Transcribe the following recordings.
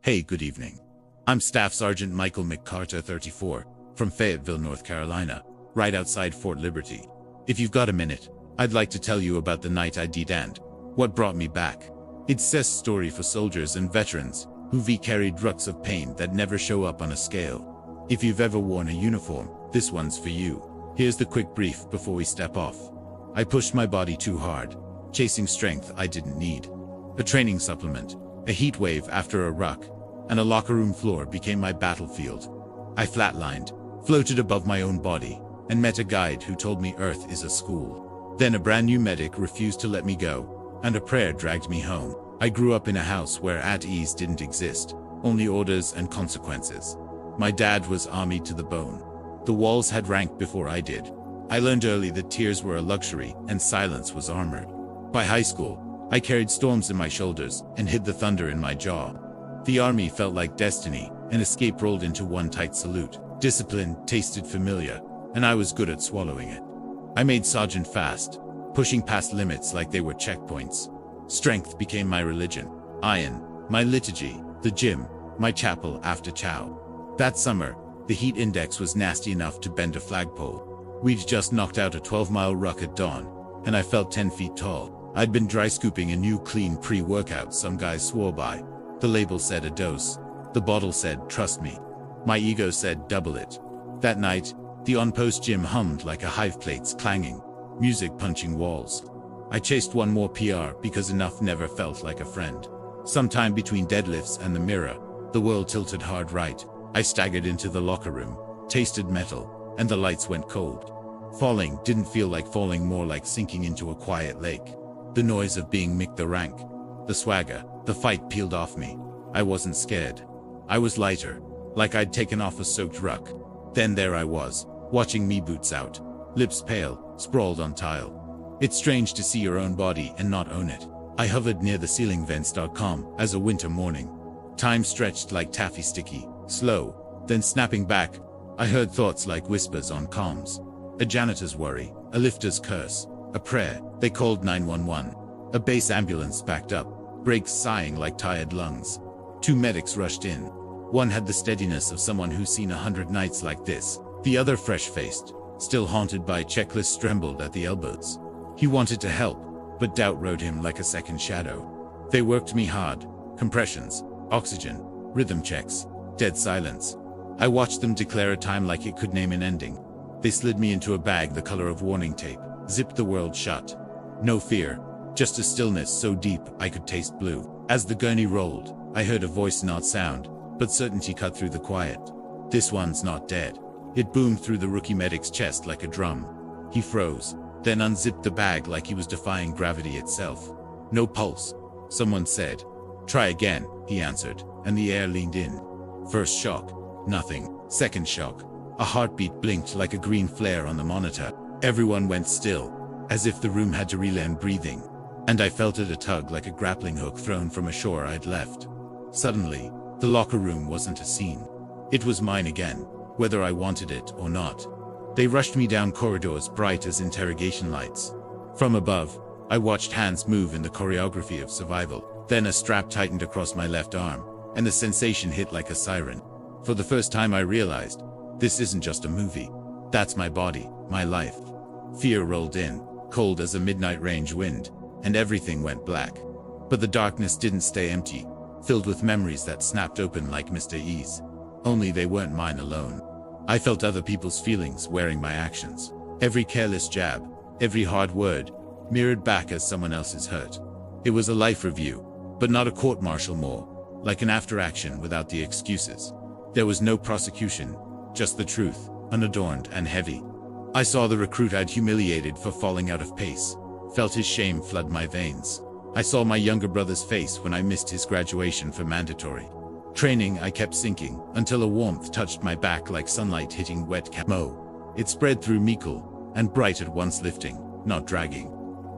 Hey, good evening. I'm Staff Sergeant Michael McCarter, 34, from Fayetteville, North Carolina, right outside Fort Liberty. If you've got a minute, I'd like to tell you about the night I did and what brought me back. It's a story for soldiers and veterans who've carried rucks of pain that never show up on a scale. If you've ever worn a uniform, this one's for you. Here's the quick brief before we step off. I pushed my body too hard, chasing strength I didn't need. A training supplement, a heat wave after a ruck, and a locker room floor became my battlefield. I flatlined, floated above my own body, and met a guide who told me Earth is a school. Then a brand new medic refused to let me go, and a prayer dragged me home. I grew up in a house where at ease didn't exist, only orders and consequences. My dad was armied to the bone. The walls had rank before I did. I learned early that tears were a luxury and silence was armor. By high school, I carried storms in my shoulders and hid the thunder in my jaw. The army felt like destiny, and escape rolled into one tight salute. Discipline tasted familiar, and I was good at swallowing it. I made sergeant fast, pushing past limits like they were checkpoints. Strength became my religion, iron, my liturgy, the gym, my chapel after chow. That summer, the heat index was nasty enough to bend a flagpole. We'd just knocked out a 12-mile ruck at dawn, and I felt 10 feet tall. I'd been dry scooping a new clean pre-workout some guys swore by. The label said a dose. The bottle said, trust me. My ego said, double it. That night, the on-post gym hummed like a hive plates clanging, music punching walls. I chased one more PR because enough never felt like a friend. Sometime between deadlifts and the mirror, the world tilted hard right. I staggered into the locker room, tasted metal, and the lights went cold. Falling didn't feel like falling, more like sinking into a quiet lake. The noise of being Mick the rank, the swagger, the fight peeled off me. I wasn't scared. I was lighter, like I'd taken off a soaked ruck. Then there I was, watching me boots out, lips pale, sprawled on tile. It's strange to see your own body and not own it. I hovered near the ceiling vents.com as a winter morning. Time stretched like taffy, sticky, slow, then snapping back. I heard thoughts like whispers on comms. A janitor's worry, a lifter's curse, a prayer. They called 911. A base ambulance backed up, brakes sighing like tired lungs. 2 medics rushed in. One had the steadiness of someone who's seen 100 nights like this. The other, fresh-faced, still haunted by checklists, trembled at the elbows. He wanted to help, but doubt rode him like a second shadow. They worked me hard. Compressions, oxygen, rhythm checks, dead silence. I watched them declare a time like it could name an ending. They slid me into a bag the color of warning tape, zipped the world shut. No fear, just a stillness so deep I could taste blue. As the gurney rolled, I heard a voice, not sound, but certainty cut through the quiet. This one's not dead. It boomed through the rookie medic's chest like a drum. He froze, then unzipped the bag like he was defying gravity itself. No pulse, someone said. Try again, he answered, and the air leaned in. First shock, nothing. Second shock, a heartbeat blinked like a green flare on the monitor. Everyone went still, as if the room had to relearn breathing. And I felt it, a tug like a grappling hook thrown from a shore I'd left. Suddenly, the locker room wasn't a scene. It was mine again, whether I wanted it or not. They rushed me down corridors bright as interrogation lights. From above, I watched hands move in the choreography of survival. Then a strap tightened across my left arm, and the sensation hit like a siren. For the first time I realized, this isn't just a movie. That's my body, my life. Fear rolled in, cold as a midnight range wind, and everything went black. But the darkness didn't stay empty, filled with memories that snapped open like Mr. E's. Only they weren't mine alone. I felt other people's feelings wearing my actions. Every careless jab, every hard word, mirrored back as someone else's hurt. It was a life review, but not a court-martial, more like an after-action without the excuses. There was no prosecution, just the truth, unadorned and heavy. I saw the recruit I'd humiliated for falling out of pace, felt his shame flood my veins. I saw my younger brother's face when I missed his graduation for mandatory training. I kept sinking until a warmth touched my back like sunlight hitting wet camo. It spread through me, cool and bright at once, lifting, not dragging.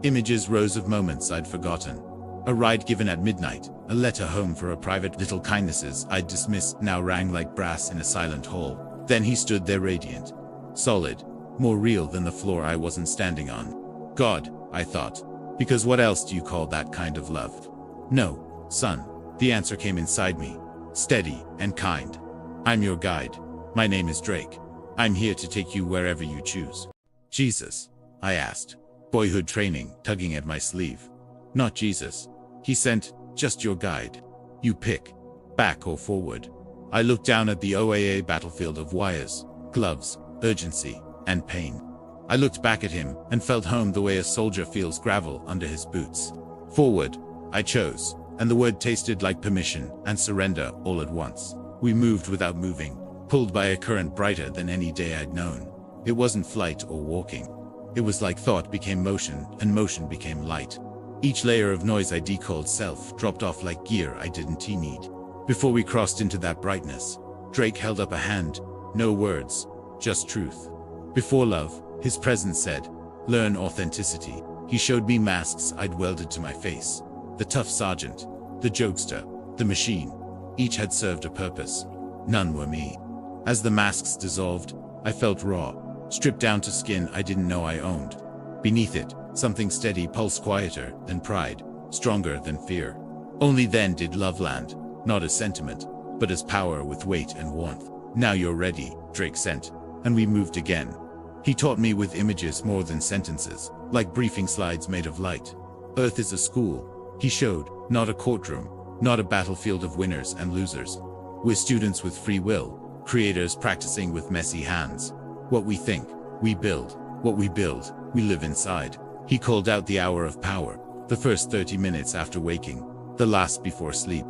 Images rose of moments I'd forgotten. A ride given at midnight, a letter home for a private. Little kindnesses I'd dismissed now rang like brass in a silent hall. Then he stood there, radiant, solid, more real than the floor I wasn't standing on. God, I thought, because what else do you call that kind of love? No, son, the answer came inside me. steady and kind. I'm your guide. My name is Drake. I'm here to take you wherever you choose. Jesus? I asked. Boyhood training tugging at my sleeve. Not Jesus. He sent, just your guide. You pick. Back or forward. I looked down at the OAA battlefield of wires, gloves, urgency, and pain. I looked back at him and felt home the way a soldier feels gravel under his boots. Forward, I chose, and the word tasted like permission and surrender all at once. We moved without moving, pulled by a current brighter than any day I'd known. It wasn't flight or walking. It was like thought became motion and motion became light. Each layer of noise I decalled self dropped off like gear I didn't need. Before we crossed into that brightness, Drake held up a hand. No words, just truth. Before love, his presence said, learn authenticity. He showed me masks I'd welded to my face. The tough sergeant, the jokester, the machine. Each had served a purpose. None were me. As the masks dissolved, I felt raw, stripped down to skin I didn't know I owned. Beneath it, something steady pulsed quieter than pride, stronger than fear. Only then did love land, not as sentiment, but as power with weight and warmth. Now you're ready, Drake sent, and we moved again. He taught me with images more than sentences, like briefing slides made of light. Earth is a school, he showed, not a courtroom, not a battlefield of winners and losers. We're students with free will, creators practicing with messy hands. What we think, we build. What we build, we live inside. He called out the hour of power, the first 30 minutes after waking, the last before sleep.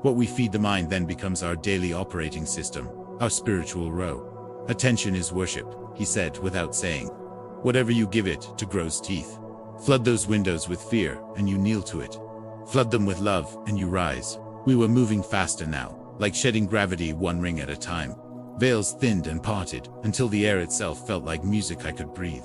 What we feed the mind then becomes our daily operating system, our spiritual row. Attention is worship, he said without saying. Whatever you give it to grows teeth. Flood those windows with fear and you kneel to it. Flood them with love and you rise. We were moving faster now, like shedding gravity one ring at a time. Veils thinned and parted until the air itself felt like music I could breathe.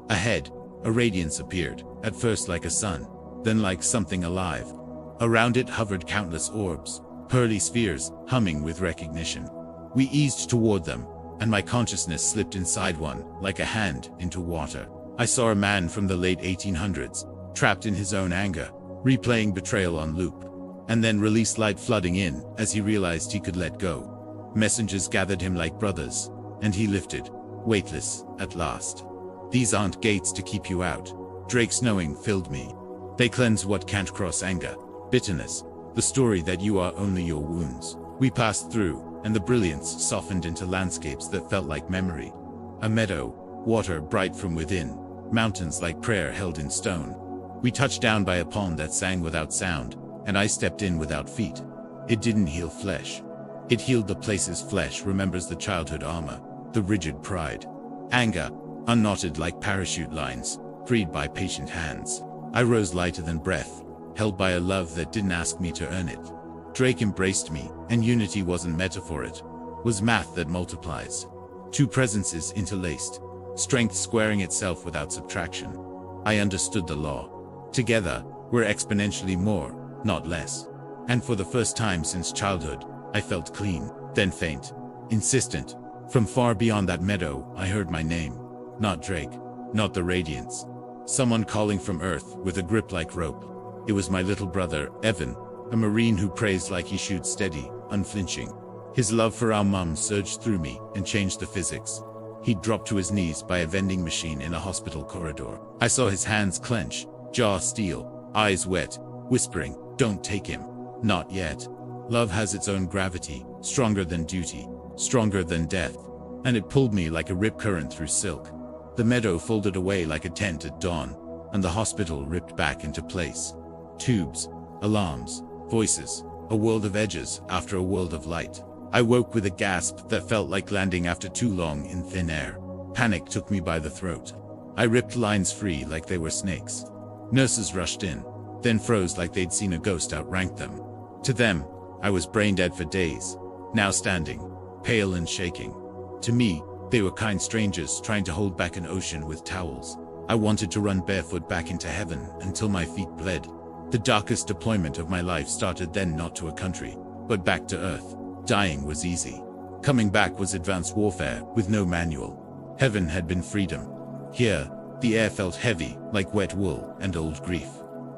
Ahead, a radiance appeared, at first like a sun, then like something alive. Around it hovered countless orbs, pearly spheres, humming with recognition. We eased toward them, and my consciousness slipped inside one, like a hand into water. I saw a man from the late 1800s, trapped in his own anger, replaying betrayal on loop, and then released light flooding in as he realized he could let go. Messengers gathered him like brothers, and he lifted, weightless, at last. These aren't gates to keep you out. Drake's knowing filled me. They cleanse what can't cross anger, bitterness, the story that you are only your wounds. We passed through, and the brilliance softened into landscapes that felt like memory. A meadow, water bright from within, mountains like prayer held in stone. We touched down by a pond that sang without sound, and I stepped in without feet. It didn't heal flesh. It healed the places flesh remembers the childhood armor, the rigid pride. Anger, unknotted like parachute lines, freed by patient hands. I rose lighter than breath, held by a love that didn't ask me to earn it. Drake embraced me, and unity wasn't metaphor, it was math that multiplies. Two presences interlaced, strength squaring itself without subtraction. I understood the law. Together, we're exponentially more, not less. And for the first time since childhood, I felt clean, then faint, insistent. From far beyond that meadow, I heard my name. Not Drake, not the radiance. Someone calling from Earth with a grip like rope. It was my little brother, Evan, a Marine who prays like he shoots steady, unflinching. His love for our mum surged through me and changed the physics. He'd dropped to his knees by a vending machine in a hospital corridor. I saw his hands clench, jaw steel, eyes wet, whispering, "Don't take him. Not yet." Love has its own gravity, stronger than duty, stronger than death. And it pulled me like a rip current through silk. The meadow folded away like a tent at dawn, and the hospital ripped back into place. Tubes, alarms, voices, a world of edges after a world of light. I woke with a gasp that felt like landing after too long in thin air. Panic took me by the throat. I ripped lines free like they were snakes. Nurses rushed in, then froze like they'd seen a ghost outrank them. To them, I was brain dead for days, now standing, pale and shaking. To me, they were kind strangers trying to hold back an ocean with towels. I wanted to run barefoot back into heaven until my feet bled. The darkest deployment of my life started then, not to a country, but back to Earth. Dying was easy. Coming back was advanced warfare with no manual. Heaven had been freedom. Here, the air felt heavy, like wet wool and old grief.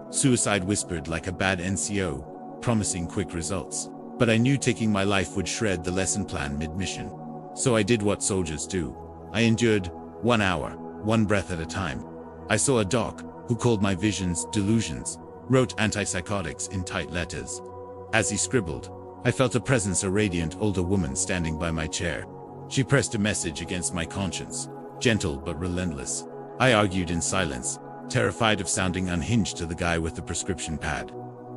Suicide whispered like a bad NCO, promising quick results. but I knew taking my life would shred the lesson plan mid-mission. So I did what soldiers do. I endured 1 hour, one breath at a time. I saw a doc who called my visions delusions, wrote antipsychotics in tight letters. As he scribbled, I felt a presence, a radiant older woman standing by my chair. She pressed a message against my conscience, gentle but relentless. I argued in silence, terrified of sounding unhinged to the guy with the prescription pad.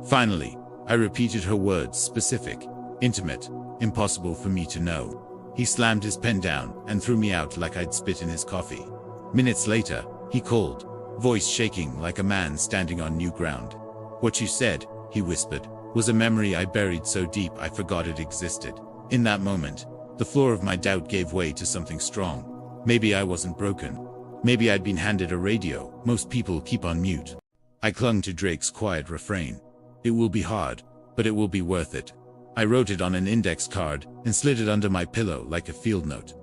Finally, I repeated her words, specific, intimate, impossible for me to know. He slammed his pen down and threw me out like I'd spit in his coffee. Minutes later, he called, voice shaking like a man standing on new ground. "What you said," he whispered, "was a memory I buried so deep I forgot it existed." In that moment, the floor of my doubt gave way to something strong. Maybe I wasn't broken. Maybe I'd been handed a radio most people keep on mute. I clung to Drake's quiet refrain. "It will be hard, but it will be worth it." I wrote it on an index card and slid it under my pillow like a field note.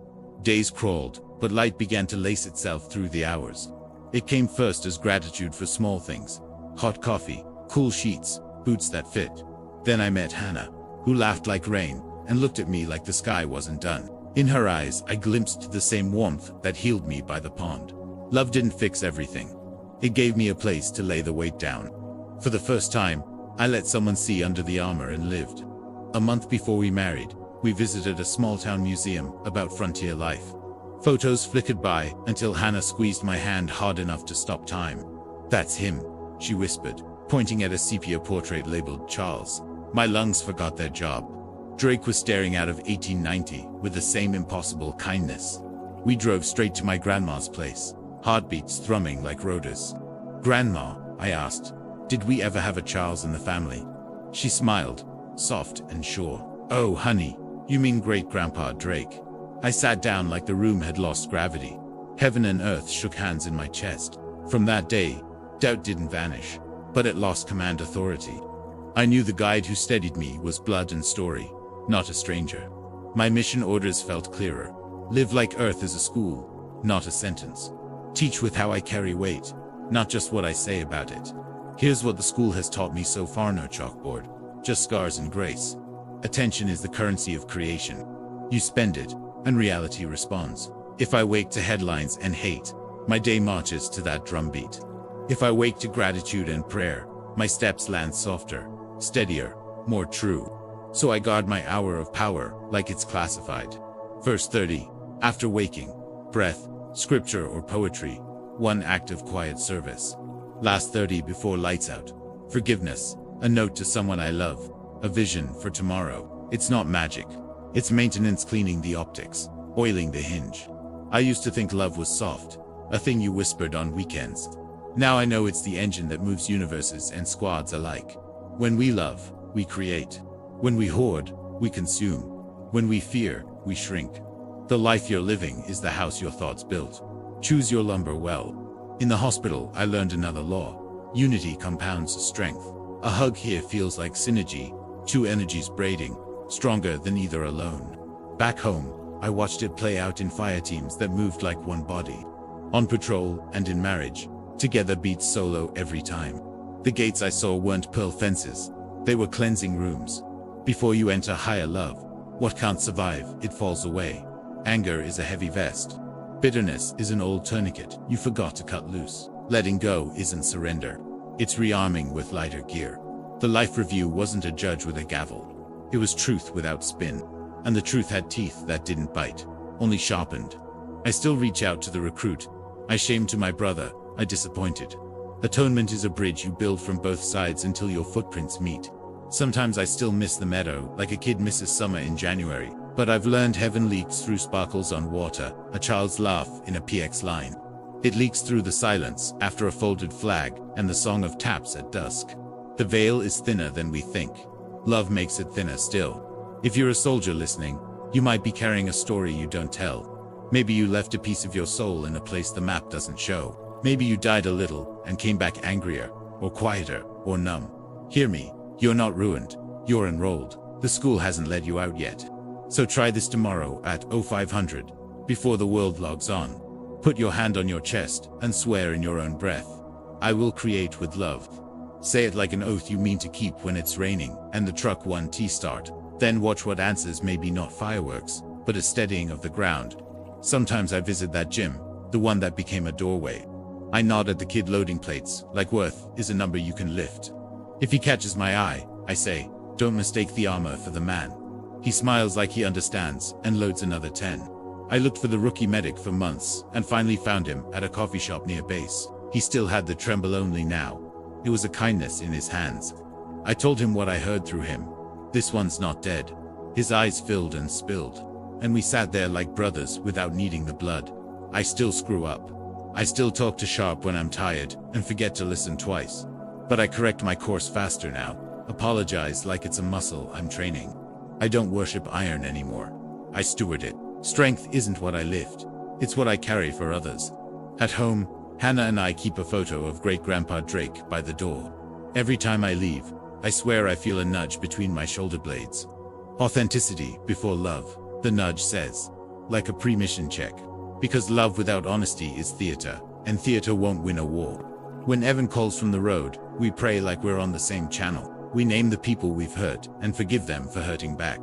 Days crawled, but light began to lace itself through the hours. It came first as gratitude for small things: hot coffee, cool sheets, boots that fit. Then I met Hannah, who laughed like rain and looked at me like the sky wasn't done. In her eyes, I glimpsed the same warmth that healed me by the pond. Love didn't fix everything. It gave me a place to lay the weight down. For the first time, I let someone see under the armor and lived. A month before we married, we visited a small-town museum about frontier life. Photos flickered by until Hannah squeezed my hand hard enough to stop time. "That's him," she whispered, pointing at a sepia portrait labeled Charles. My lungs forgot their job. Drake was staring out of 1890 with the same impossible kindness. We drove straight to my grandma's place, heartbeats thrumming like rotors. "Grandma," I asked, "did we ever have a Charles in the family?" She smiled, soft and sure. "Oh, honey, you mean great-grandpa Drake." I sat down like the room had lost gravity. Heaven and earth shook hands in my chest. From that day, doubt didn't vanish, but it lost command authority. I knew the guide who steadied me was blood and story, not a stranger. My mission orders felt clearer. Live like Earth is a school, not a sentence. Teach with how I carry weight, not just what I say about it. Here's what the school has taught me so far: no chalkboard, just scars and grace. Attention is the currency of creation. You spend it, and reality responds. If I wake to headlines and hate, my day marches to that drumbeat. If I wake to gratitude and prayer, my steps land softer, steadier, more true. So I guard my hour of power like it's classified. Verse 30, after waking, breath, scripture or poetry, one act of quiet service. Last 30 before lights out, forgiveness, a note to someone I love, a vision for tomorrow. It's not magic. It's maintenance, cleaning the optics, oiling the hinge. I used to think love was soft, a thing you whispered on weekends. Now I know it's the engine that moves universes and squads alike. When we love, we create. When we hoard, we consume. When we fear, we shrink. The life you're living is the house your thoughts built. Choose your lumber well. In the hospital, I learned another law. Unity compounds strength. A hug here feels like synergy, two energies braiding, stronger than either alone. Back home, I watched it play out in fire teams that moved like one body. On patrol and in marriage, together beats solo every time. The gates I saw weren't pearl fences, they were cleansing rooms. Before you enter higher love, what can't survive, it falls away. Anger is a heavy vest. Bitterness is an old tourniquet you forgot to cut loose. Letting go isn't surrender. It's rearming with lighter gear. The life review wasn't a judge with a gavel. It was truth without spin. And the truth had teeth that didn't bite, only sharpened. I still reach out to the recruit. I shame to my brother, I disappointed. Atonement is a bridge you build from both sides until your footprints meet. Sometimes I still miss the meadow, like a kid misses summer in January. But I've learned heaven leaks through sparkles on water, a child's laugh in a PX line. It leaks through the silence after a folded flag and the song of taps at dusk. The veil is thinner than we think. Love makes it thinner still. If you're a soldier listening, you might be carrying a story you don't tell. Maybe you left a piece of your soul in a place the map doesn't show. Maybe you died a little and came back angrier, or quieter, or numb. Hear me, you're not ruined, you're enrolled. The school hasn't let you out yet. So try this tomorrow at 0500, before the world logs on. Put your hand on your chest and swear in your own breath. I will create with love. Say it like an oath you mean to keep when it's raining and the truck 1T start. Then watch what answers, maybe not fireworks, but a steadying of the ground. Sometimes I visit that gym, the one that became a doorway. I nod at the kid loading plates, like worth is a number you can lift. If he catches my eye, I say, don't mistake the armor for the man. He smiles like he understands, and loads another 10. I looked for the rookie medic for months, and finally found him at a coffee shop near base. He still had the tremble only now. It was a kindness in his hands. I told him what I heard through him. This one's not dead. His eyes filled and spilled. And we sat there like brothers without needing the blood. I still screw up. I still talk too sharp when I'm tired, and forget to listen twice. But I correct my course faster now. Apologize like it's a muscle I'm training. I don't worship iron anymore. I steward it. Strength isn't what I lift. It's what I carry for others. At home, Hannah and I keep a photo of great-grandpa Drake by the door. Every time I leave, I swear I feel a nudge between my shoulder blades. Authenticity before love, the nudge says. Like a pre-mission check. Because love without honesty is theater, and theater won't win a war. When Evan calls from the road, we pray like we're on the same channel. We name the people we've hurt, and forgive them for hurting back.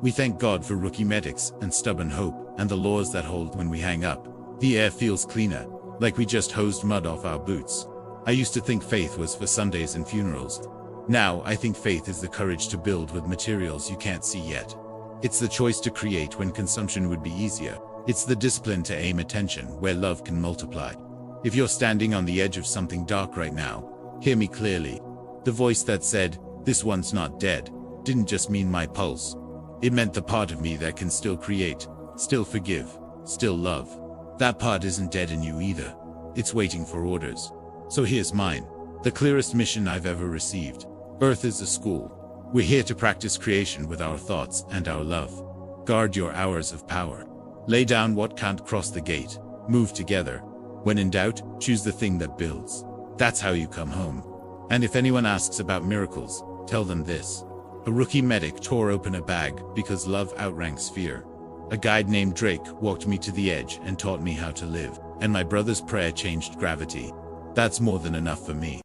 We thank God for rookie medics, and stubborn hope, and the laws that hold when we hang up. The air feels cleaner, like we just hosed mud off our boots. I used to think faith was for Sundays and funerals. Now I think faith is the courage to build with materials you can't see yet. It's the choice to create when consumption would be easier. It's the discipline to aim attention where love can multiply. If you're standing on the edge of something dark right now, hear me clearly. The voice that said, "This one's not dead," didn't just mean my pulse. It meant the part of me that can still create, still forgive, still love. That part isn't dead in you either. It's waiting for orders. So here's mine, the clearest mission I've ever received. Earth is a school. We're here to practice creation with our thoughts and our love. Guard your hours of power. Lay down what can't cross the gate. Move together. When in doubt, choose the thing that builds. That's how you come home. And if anyone asks about miracles, tell them this. A rookie medic tore open a bag because love outranks fear. A guide named Drake walked me to the edge and taught me how to live. And my brother's prayer changed gravity. That's more than enough for me.